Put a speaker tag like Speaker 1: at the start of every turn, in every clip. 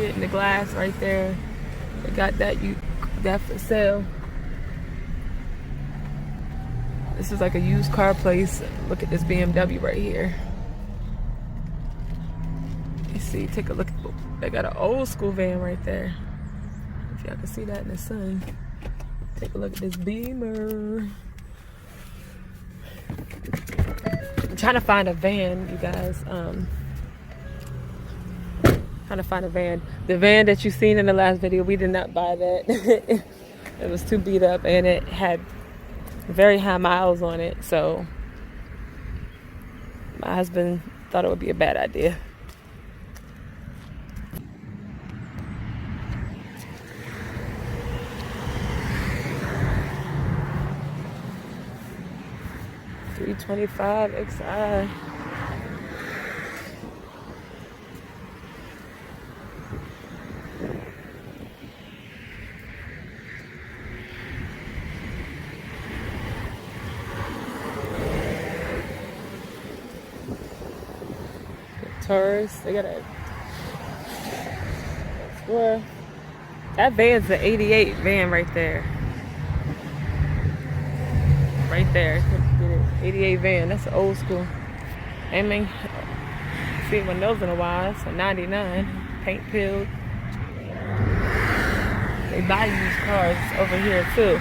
Speaker 1: it in the glass right there. They got that for sale. This is like a used car place. Look at this BMW right here. You see, take a look. They got an old school van right there. If y'all can see that in the sun. Take a look at this Beamer. I'm trying to find a van, you guys. Trying to find a van. The van that you seen in the last video, we did not buy that. It was too beat up and it had very high miles on it. So my husband thought it would be a bad idea. $325 XI. Taurus, they got a Explorer. That van's the 88 van right there. Right there. 88 van. That's an old school. I mean, see one of those in a while. It's a 99. Paint peeled. They buy used cars over here too.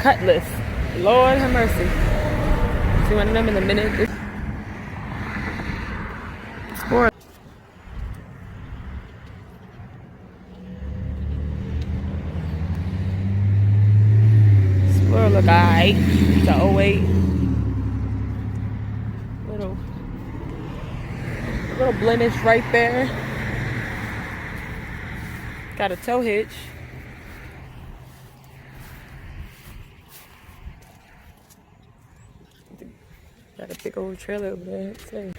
Speaker 1: Cutlass. Lord have mercy. See one of them in a minute. Sport. Sport look alright. It's a 08. Little blemish right there. Got a tow hitch. Got a big old trailer over there. So.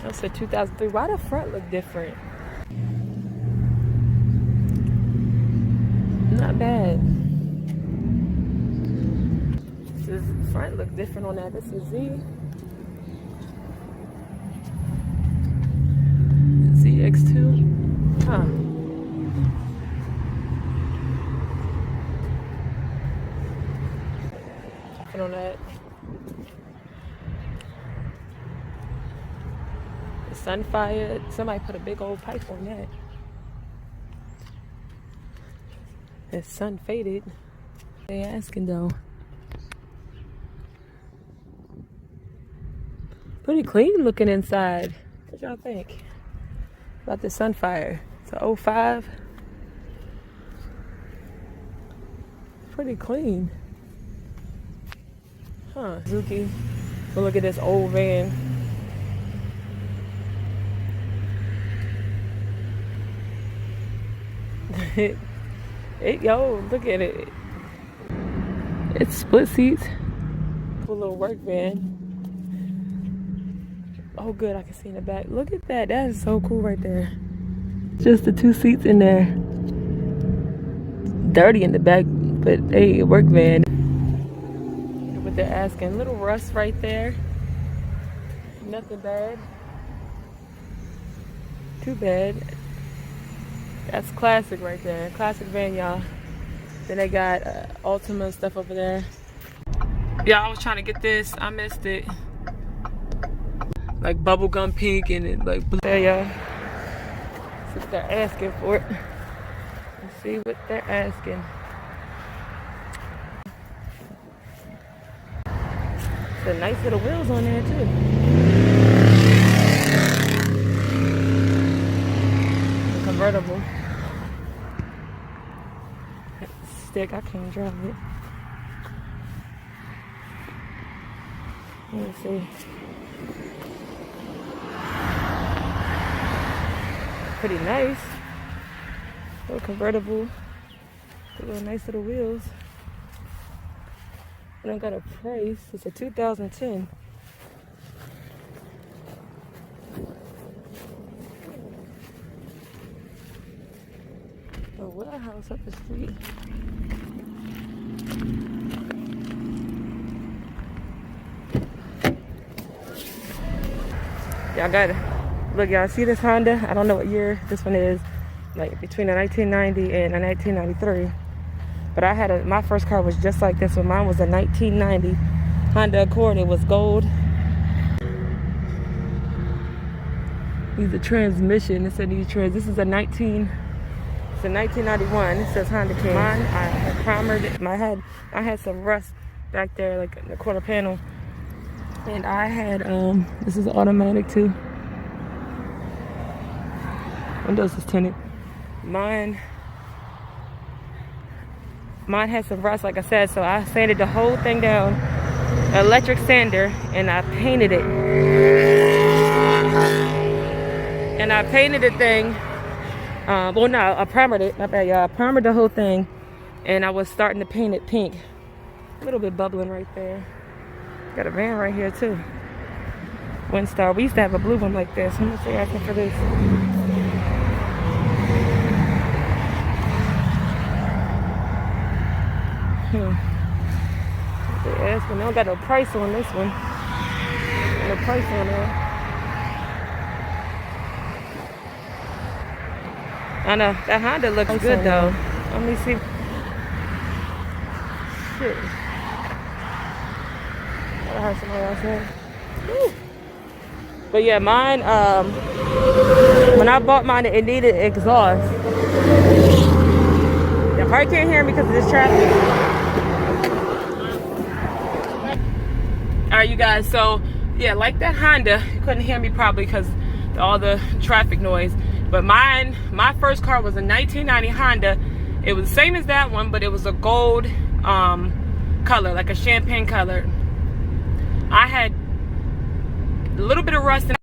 Speaker 1: That's a 2003. Why the front look different? Not bad. This front look different on that. This is ZX2. Huh. On that. The Sunfire. Somebody put a big old pipe on that. It's sun faded. They asking though. Pretty clean looking inside. What y'all think about the Sunfire? It's a 05. Pretty clean. Huh. Suzuki. But look at this old van. Yo, look at it. It's split seats. Cool little work van. Oh good, I can see in the back. Look at that. That is so cool right there. Just the two seats in there. Dirty in the back, but hey, work van. What they're asking. Little rust right there. Nothing bad. Too bad. That's classic right there. Classic van, y'all. Then they got Ultima stuff over there. Yeah, I was trying to get this. I missed it. Like bubblegum pink and it like blue. There, y'all. See what they're asking for it. Let's see what they're asking. The nice little wheels on there too. The convertible. Stick, I can't drive it. Let me see. Pretty nice. Little convertible. Little nice little wheels. And I got a price. It's a 2010. Oh warehouse up the street. Y'all got it. Look, y'all see this Honda? I don't know what year this one is. Like between a 1990 and a 1993. But I had my first car was just like this one. Mine was a 1990 Honda Accord. It was gold. Needs a transmission. It said needs trans. This is a 1991. It says Honda King. Mine, I had primered it. I had some rust back there, like in the quarter panel. And I had this is automatic too. Windows is tinted. Mine had some rust, like I said, so I sanded the whole thing down, electric sander, and I painted it. And I painted the thing. Well, no, I primered it. Not bad, y'all. I primered the whole thing, and I was starting to paint it pink. A little bit bubbling right there. Got a van right here too. Windstar. We used to have a blue one like this. How much they asking for this? They asking. They don't got no price on this one. No price on there. I know that Honda looks good though. Let me see. Shit. I heard somebody else say. But yeah, mine. When I bought mine, it needed exhaust. You probably can't hear me because of this traffic. All right, you guys. So yeah, like that Honda, you couldn't hear me probably because all the traffic noise. But mine, my first car was a 1990 Honda. It was the same as that one, but it was a gold color, like a champagne color. I had a little bit of rust in.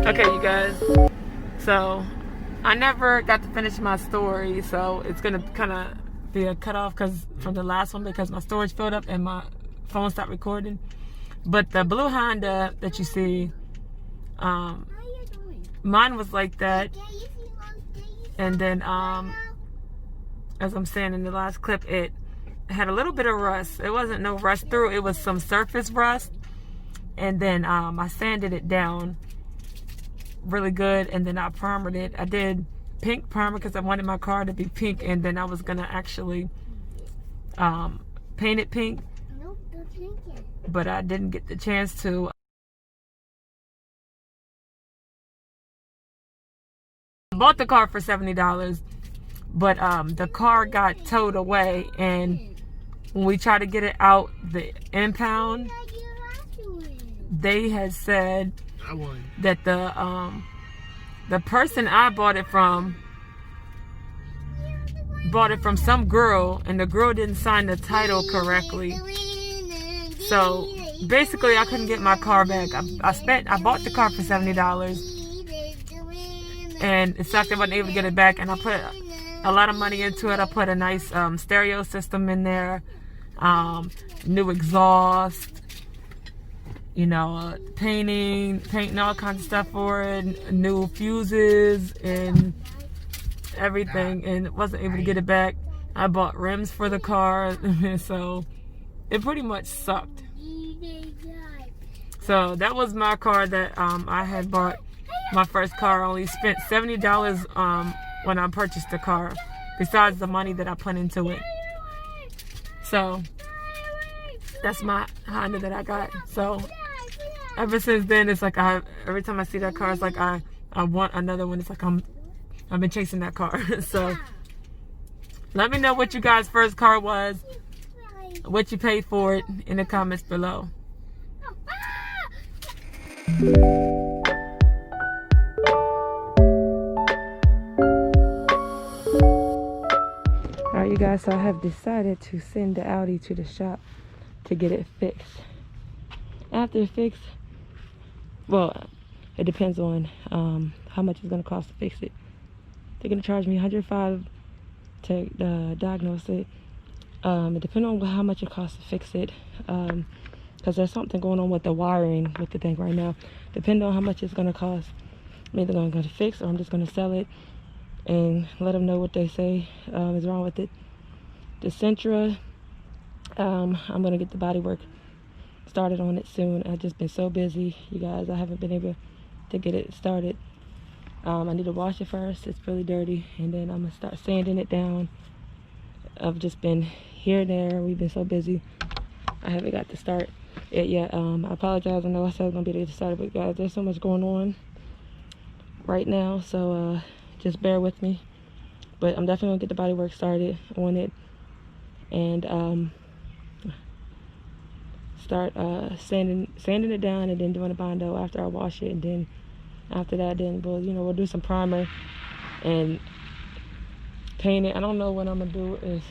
Speaker 1: Okay, you guys. So I never got to finish my story, so it's gonna kind of be a cutoff from the last one because my storage filled up and my phone stopped recording. But the blue Honda that you see, mine was like that. And then, as I'm saying in the last clip, it had a little bit of rust. It wasn't no rust through. It was some surface rust. And then I sanded it down really good. And then I primered it. I did pink primer because I wanted my car to be pink. And then I was going to actually paint it pink. But I didn't get the chance to. I bought the car for $70, but the car got towed away, and when we tried to get it out the impound, they had said that the person I bought it from some girl, and the girl didn't sign the title correctly. So basically, I couldn't get my car back. I bought the car for $70, and it sucked. I wasn't able to get it back. And I put a lot of money into it. I put a nice stereo system in there, new exhaust, you know, painting all kinds of stuff for it, new fuses and everything, and wasn't able to get it back. I bought rims for the car, so it pretty much sucked. So that was my car that I had bought. My first car. I only spent $70 when I purchased the car, besides the money that I put into it. So that's my Honda that I got. So ever since then, it's like every time I see that car, it's like I want another one. It's like I've been chasing that car. So let me know what you guys' first car was, what you paid for it in the comments below. Alright, you guys, so I have decided to send the Audi to the shop to get it fixed. After it's fixed, well, it depends on how much it's going to cost to fix it. They're going to charge me $105 to diagnose it. It depends on how much it costs to fix it. because there's something going on with the wiring with the thing right now. Depending on how much it's going to cost, I'm either going to fix or I'm just going to sell it and let them know what they say is wrong with it. The Sentra, I'm going to get the body work started on it soon. I've just been so busy, you guys. I haven't been able to get it started. I need to wash it first. It's really dirty, and then I'm gonna start sanding it down. I've just been here and there. We've been so busy. I haven't got to start it yet. I apologize. I know I said I was gonna be able to get started, but guys, there's so much going on right now, so just bear with me. But I'm definitely gonna get the body work started on it, and start sanding it down, and then doing a bondo after I wash it, and then after that, then we'll do some primer and paint it. I don't know what I'm gonna do is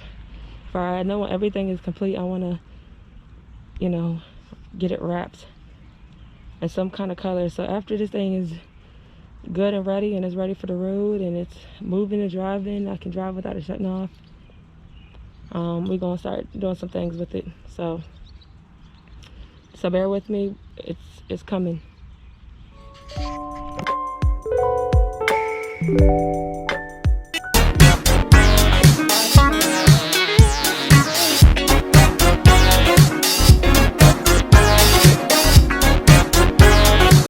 Speaker 1: I know when everything is complete, I want to get it wrapped in some kind of color. So after this thing is good and ready, and it's ready for the road, and it's moving and driving, I can drive without it shutting off. We're gonna start doing some things with it. So bear with me. It's coming.